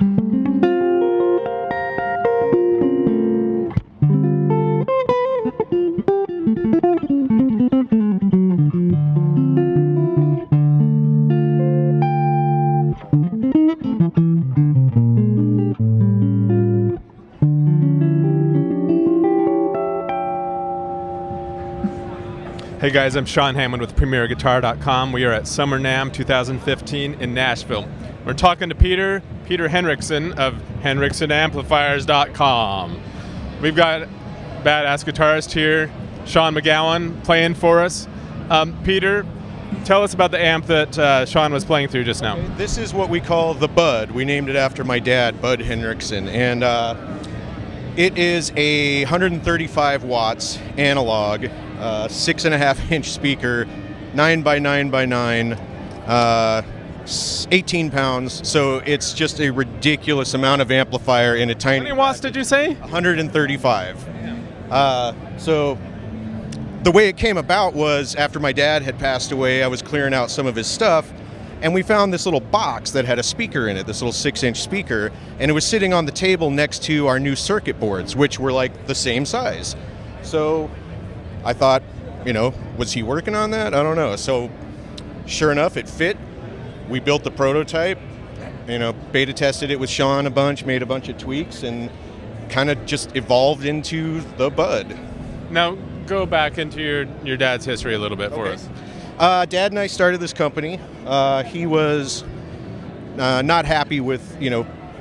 Hey guys, I'm Sean Hammond with PremierGuitar.com. We are at Summer NAMM 2015 in Nashville. We're talking to Peter Henriksen of HenriksenAmplifiers.com. We've got badass guitarist here, Sean McGowan, playing for us. Peter, tell us about the amp that Sean was playing through just now. Okay, this is what we call the Bud. We named it after my dad, Bud Henriksen, and it is a 135 watts analog, 6.5 inch speaker, 9 by 9 by 9, 18 pounds. So it's just a ridiculous amount of amplifier in a tiny. How many watts did you say? 135. So the way it came about was after my dad had passed away, I was clearing out some of his stuff, and we found this little box that had a speaker in it, this little 6-inch speaker, and it was sitting on the table next to our new circuit boards, which were like the same size. So I thought, was he working on that? I don't know. So sure enough, it fit. We built the prototype, beta tested it with Sean a bunch, made a bunch of tweaks, and kind of just evolved into the Bud. Now, go back into your dad's history a little bit for us. Dad and I started this company. He was not happy with,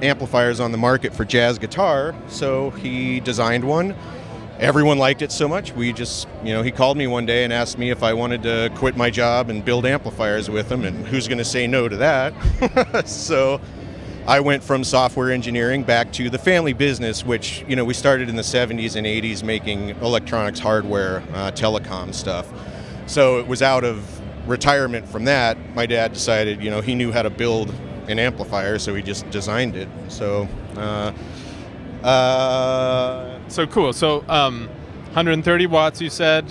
amplifiers on the market for jazz guitar, so he designed one. Everyone liked it so much, we just, he called me one day and asked me if I wanted to quit my job and build amplifiers with him, and who's going to say no to that? So I went from software engineering back to the family business, which, we started in the 70s and 80s making electronics hardware, telecom stuff. So it was out of retirement from that. My dad decided, he knew how to build an amplifier, so he just designed it. So So cool. So 130 watts, you said.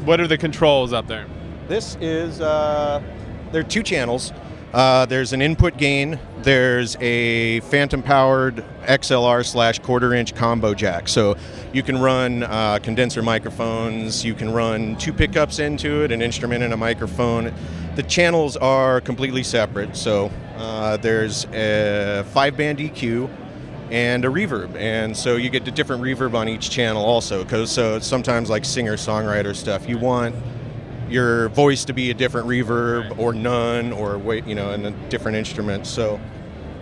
What are the controls up there? This is, there are 2 channels. There's an input gain. There's a phantom-powered XLR/quarter-inch combo jack. So you can run condenser microphones. You can run 2 pickups into it, an instrument and a microphone. The channels are completely separate. So there's a 5-band EQ and a reverb, and so you get a different reverb on each channel also, because so sometimes like singer-songwriter stuff, you want your voice to be a different reverb or none, or in a different instrument. So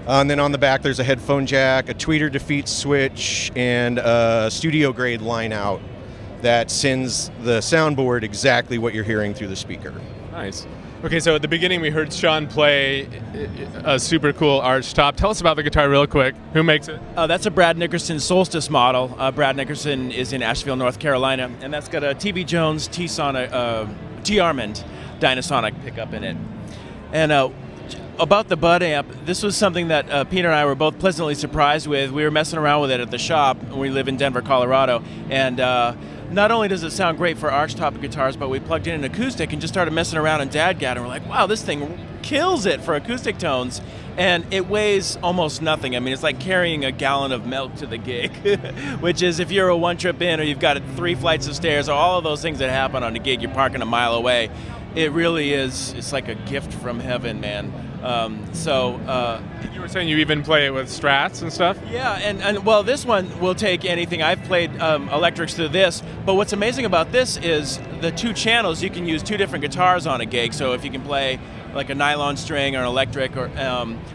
and then on the back there's a headphone jack, a tweeter defeat switch, and a studio grade line out that sends the soundboard exactly what you're hearing through the speaker. Nice. Okay, so at the beginning we heard Sean play a super cool arch top. Tell us about the guitar real quick. Who makes it? That's a Brad Nickerson Solstice model. Brad Nickerson is in Asheville, North Carolina, and that's got a T.B. Jones T. Armond Dynasonic pickup in it. And about the Bud amp, this was something that Peter and I were both pleasantly surprised with. We were messing around with it at the shop. We live in Denver, Colorado, and not only does it sound great for archtop guitars, but we plugged in an acoustic and just started messing around in DADGAD, and we're like, wow, this thing kills it for acoustic tones, and it weighs almost nothing. I mean, it's like carrying a gallon of milk to the gig, which is if you're a one-trip in or you've got 3 flights of stairs or all of those things that happen on a gig, you're parking a mile away. It really is, it's like a gift from heaven, man. You were saying you even play it with Strats and stuff? Yeah, and well, this one will take anything. I've played electrics through this, but what's amazing about this is the 2 channels. You can use 2 different guitars on a gig, so if you can play like a nylon string or an electric, or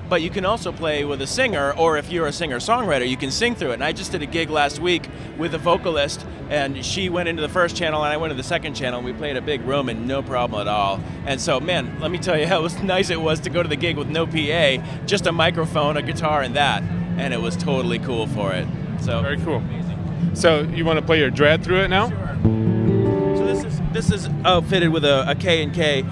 but you can also play with a singer, or if you're a singer-songwriter, you can sing through it. And I just did a gig last week with a vocalist, and she went into the first channel and I went to the second channel, and we played a big room and no problem at all. And so, man, let me tell you how nice it was to go to the gig with no PA, just a microphone, a guitar, and that, and it was totally cool for it. So very cool. Amazing. So you want to play your Dread through it now? Sure. This is outfitted with a K&K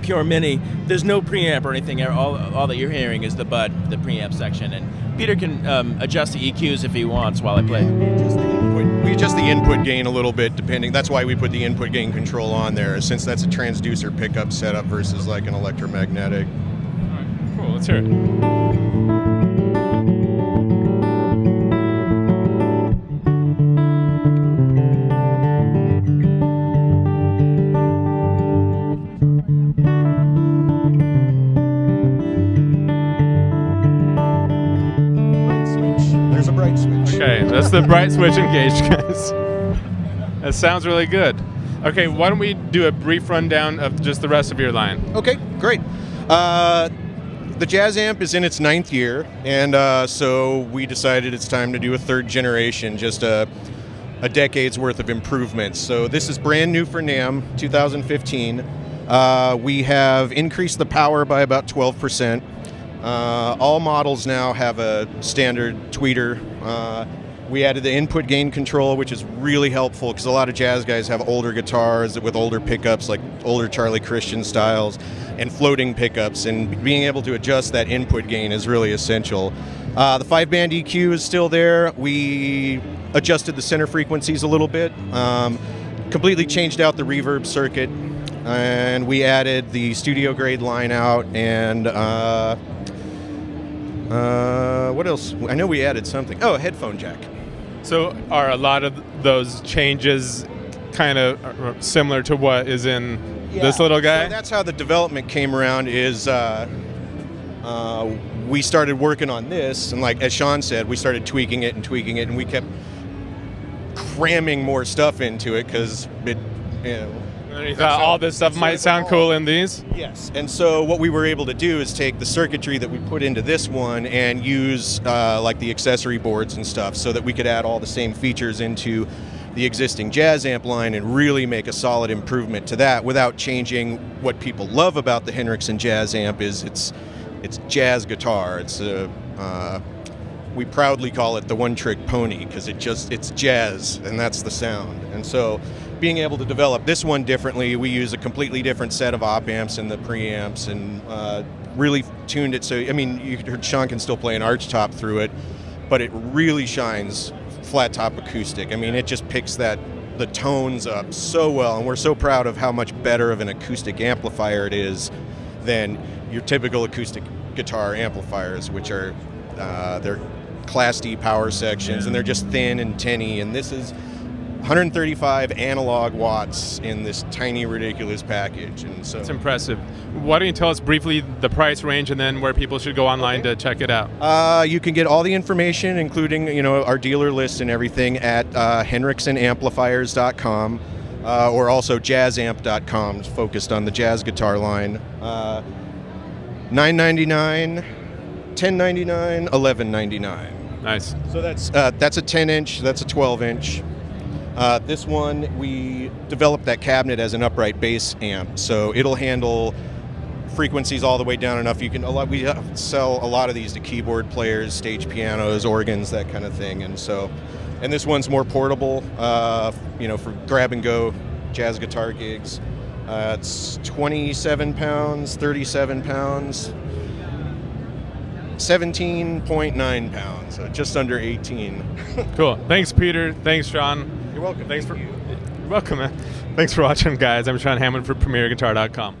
Pure Mini. There's no preamp or anything. All that you're hearing is the Bud, the preamp section. And Peter can adjust the EQs if he wants while I play. We adjust the input gain a little bit depending. That's why we put the input gain control on there, since that's a transducer pickup setup versus like an electromagnetic. All right, cool. Let's hear it. bright switch. Okay, that's the bright switch engaged, guys. That sounds really good. Okay, why don't we do a brief rundown of just the rest of your line? Okay, great. The Jazz Amp is in its 9th year, and so we decided it's time to do a 3rd generation, just a decade's worth of improvements. So this is brand new for NAMM 2015. We have increased the power by about 12%. All models now have a standard tweeter. We added the input gain control, which is really helpful because a lot of jazz guys have older guitars with older pickups, like older Charlie Christian styles, and floating pickups, and being able to adjust that input gain is really essential. The 5-band EQ is still there. We adjusted the center frequencies a little bit, completely changed out the reverb circuit, and we added the studio grade line out, and what else? I know we added something. Oh, a headphone jack. So are a lot of those changes kind of similar to what is in this little guy? So that's how the development came around, is we started working on this, and like as Sean said, we started tweaking it, and we kept cramming more stuff into it because it, And you thought all this stuff might sound cool in these? Yes, and so what we were able to do is take the circuitry that we put into this one and use like the accessory boards and stuff so that we could add all the same features into the existing Jazz Amp line and really make a solid improvement to that without changing what people love about the Henriksen Jazz Amp is it's jazz guitar. It's we proudly call it the one-trick pony because it's jazz and that's the sound. And so being able to develop this one differently, we use a completely different set of op amps and the preamps, and really tuned it so, I mean, you heard Sean can still play an arch top through it, but it really shines flat top acoustic. I mean, it just picks the tones up so well, and we're so proud of how much better of an acoustic amplifier it is than your typical acoustic guitar amplifiers, which are they're Class D power sections, and they're just thin and tinny, and this is 135 analog watts in this tiny, ridiculous package. And so it's impressive. Why don't you tell us briefly the price range and then where people should go online to check it out? You can get all the information, including our dealer list and everything, at henriksenamplifiers.com or also jazzamp.com, focused on the jazz guitar line. $9.99, $10.99, $11.99. Nice. So that's a 10-inch, that's a 12-inch. This one, we developed that cabinet as an upright bass amp, so it'll handle frequencies all the way down enough. We sell a lot of these to keyboard players, stage pianos, organs, that kind of thing. And this one's more portable, for grab and go jazz guitar gigs. It's 27 pounds, 37 pounds, 17.9 pounds, so just under 18. Cool. Thanks, Peter. Thanks, Sean. You're welcome. You're welcome, man. Thanks for watching, guys. I'm Sean Hammond for PremierGuitar.com.